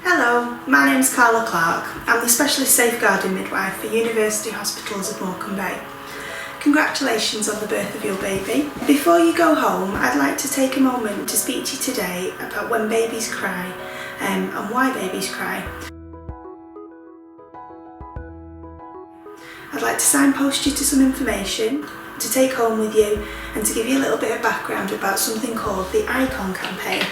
Hello, my name's Carla Clark. I'm the Specialist Safeguarding Midwife for University Hospitals of Morecambe Bay. Congratulations on the birth of your baby. Before you go home, I'd like to take a moment to speak to you today about when babies cry and why babies cry. I'd like to signpost you to some information to take home with you and to give you a little bit of background about something called the ICON campaign.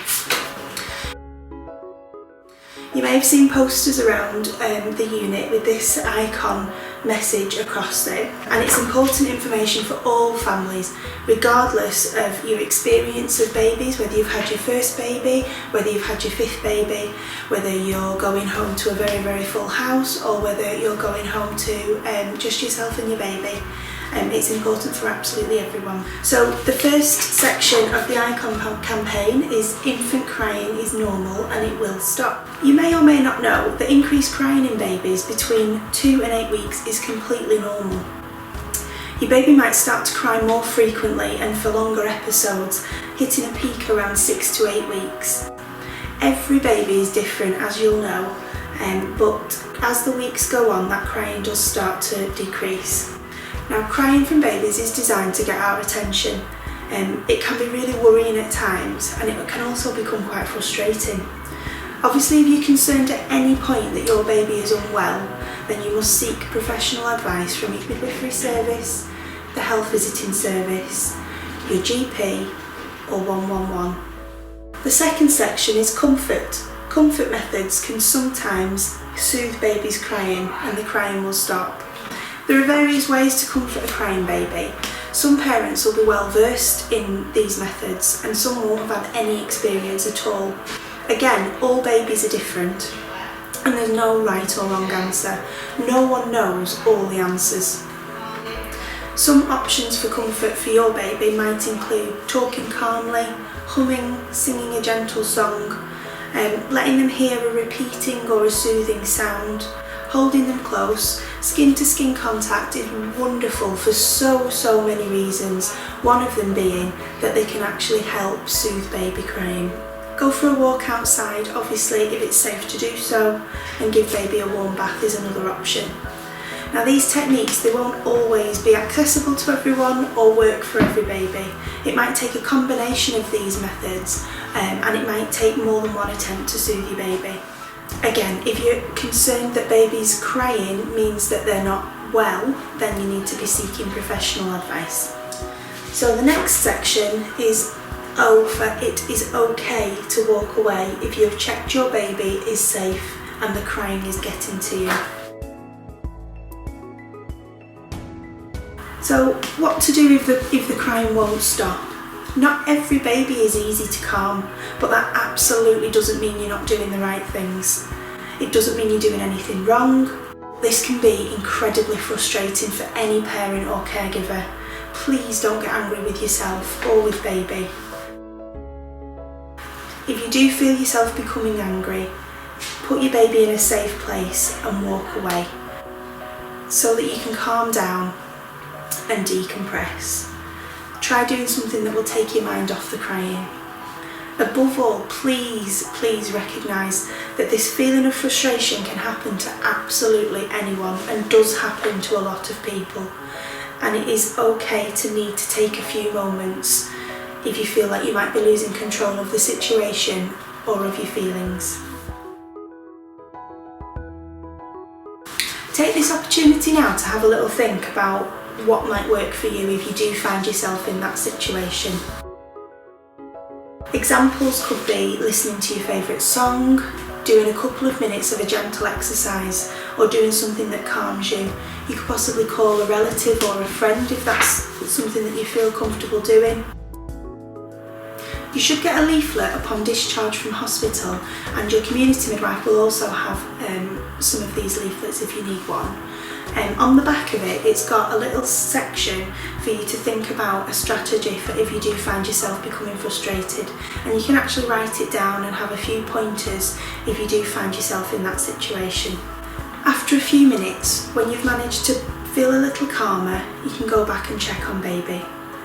You may have seen posters around the unit with this ICON message across them, and it's important information for all families regardless of your experience of babies, whether you've had your first baby, whether you've had your fifth baby, whether you're going home to a very, very full house, or whether you're going home to just yourself and your baby. It's important for absolutely everyone. So the first section of the ICON campaign is infant crying is normal and it will stop. You may or may not know that increased crying in babies between 2 and 8 weeks is completely normal. Your baby might start to cry more frequently and for longer episodes, hitting a peak around 6 to 8 weeks. Every baby is different, as you'll know, but as the weeks go on, that crying does start to decrease. Now, crying from babies is designed to get our attention. It can be really worrying at times, and it can also become quite frustrating. Obviously, if you're concerned at any point that your baby is unwell, then you must seek professional advice from your midwifery service, the health visiting service, your GP, or 111. The second section is comfort. Comfort methods can sometimes soothe babies crying, and the crying will stop. There are various ways to comfort a crying baby. Some parents will be well versed in these methods and some won't have had any experience at all. Again, all babies are different and there's no right or wrong answer. No one knows all the answers. Some options for comfort for your baby might include talking calmly, humming, singing a gentle song, letting them hear a repeating or a soothing sound, holding them close. Skin to skin contact is wonderful for so many reasons, one of them being that they can actually help soothe baby crying. Go for a walk outside, obviously if it's safe to do so, and give baby a warm bath is another option. Now, these techniques, they won't always be accessible to everyone or work for every baby. It might take a combination of these methods and it might take more than one attempt to soothe your baby. Again, if you're concerned that babies crying means that they're not well, then you need to be seeking professional advice. So the next section is O for it is okay to walk away if you have checked your baby is safe and the crying is getting to you. So what to do if the crying won't stop? Not every baby is easy to calm, but that absolutely doesn't mean you're not doing the right things. It doesn't mean you're doing anything wrong. This can be incredibly frustrating for any parent or caregiver. Please don't get angry with yourself or with baby. If you do feel yourself becoming angry, put your baby in a safe place and walk away so that you can calm down and decompress. Try doing something that will take your mind off the crying. Above all, please recognise that this feeling of frustration can happen to absolutely anyone and does happen to a lot of people. And it is okay to need to take a few moments if you feel like you might be losing control of the situation or of your feelings. Take this opportunity now to have a little think about what might work for you if you do find yourself in that situation. Examples could be listening to your favourite song, doing a couple of minutes of a gentle exercise, or doing something that calms you. You could possibly call a relative or a friend if that's something that you feel comfortable doing. You should get a leaflet upon discharge from hospital, and your community midwife will also have some of these leaflets if you need one. On the back of it, it's got a little section for you to think about a strategy for if you do find yourself becoming frustrated, and you can actually write it down and have a few pointers if you do find yourself in that situation. After a few minutes, when you've managed to feel a little calmer, you can go back and check on baby.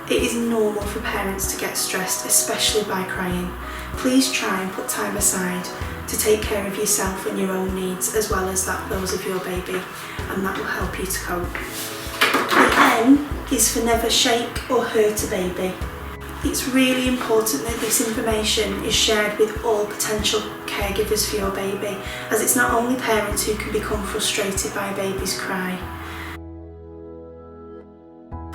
It is normal for parents to get stressed, especially by crying. Please try and put time aside to take care of yourself and your own needs as well as those of your baby, and that will help you to cope. The N is for never shake or hurt a baby. It's really important that this information is shared with all potential caregivers for your baby, as it's not only parents who can become frustrated by a baby's cry.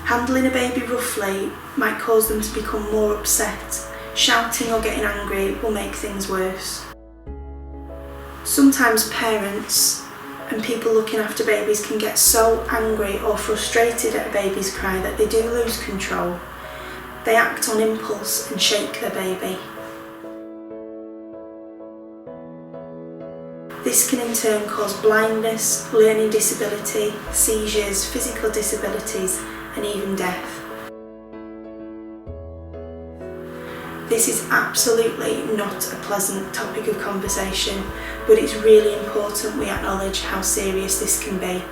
Handling a baby roughly might cause them to become more upset. Shouting or getting angry will make things worse. Sometimes parents and people looking after babies can get so angry or frustrated at a baby's cry that they do lose control. They act on impulse and shake their baby. This can in turn cause blindness, learning disability, seizures, physical disabilities, and even death. This is absolutely not a pleasant topic of conversation, but it's really important we acknowledge how serious this can be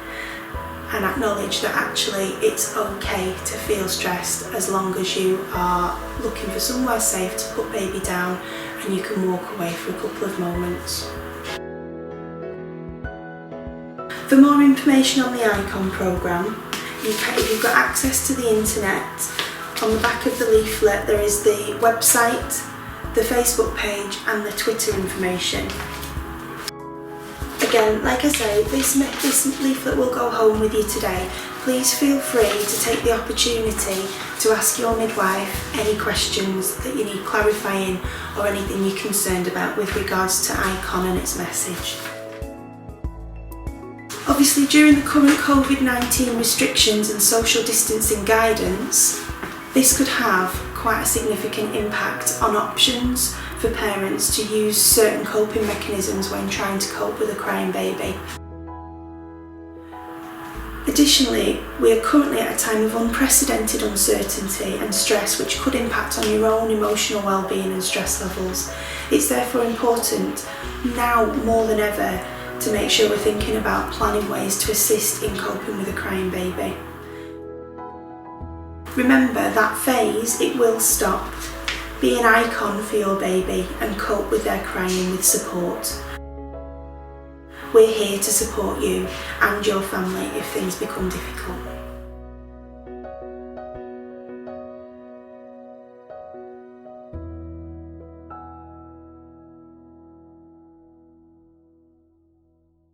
and acknowledge that actually it's okay to feel stressed as long as you are looking for somewhere safe to put baby down and you can walk away for a couple of moments. For more information on the ICON programme, if you've got access to the internet, on the back of the leaflet there is the website, the Facebook page and the Twitter information. Again, like I say, this leaflet will go home with you today. Please feel free to take the opportunity to ask your midwife any questions that you need clarifying or anything you're concerned about with regards to ICON and its message. Obviously, during the current COVID-19 restrictions and social distancing guidance, this could have quite a significant impact on options for parents to use certain coping mechanisms when trying to cope with a crying baby. Additionally, we are currently at a time of unprecedented uncertainty and stress which could impact on your own emotional well-being and stress levels. It's therefore important, now more than ever, to make sure we're thinking about planning ways to assist in coping with a crying baby. Remember that phase, it will stop. Be an icon for your baby and cope with their crying with support. We're here to support you and your family if things become difficult.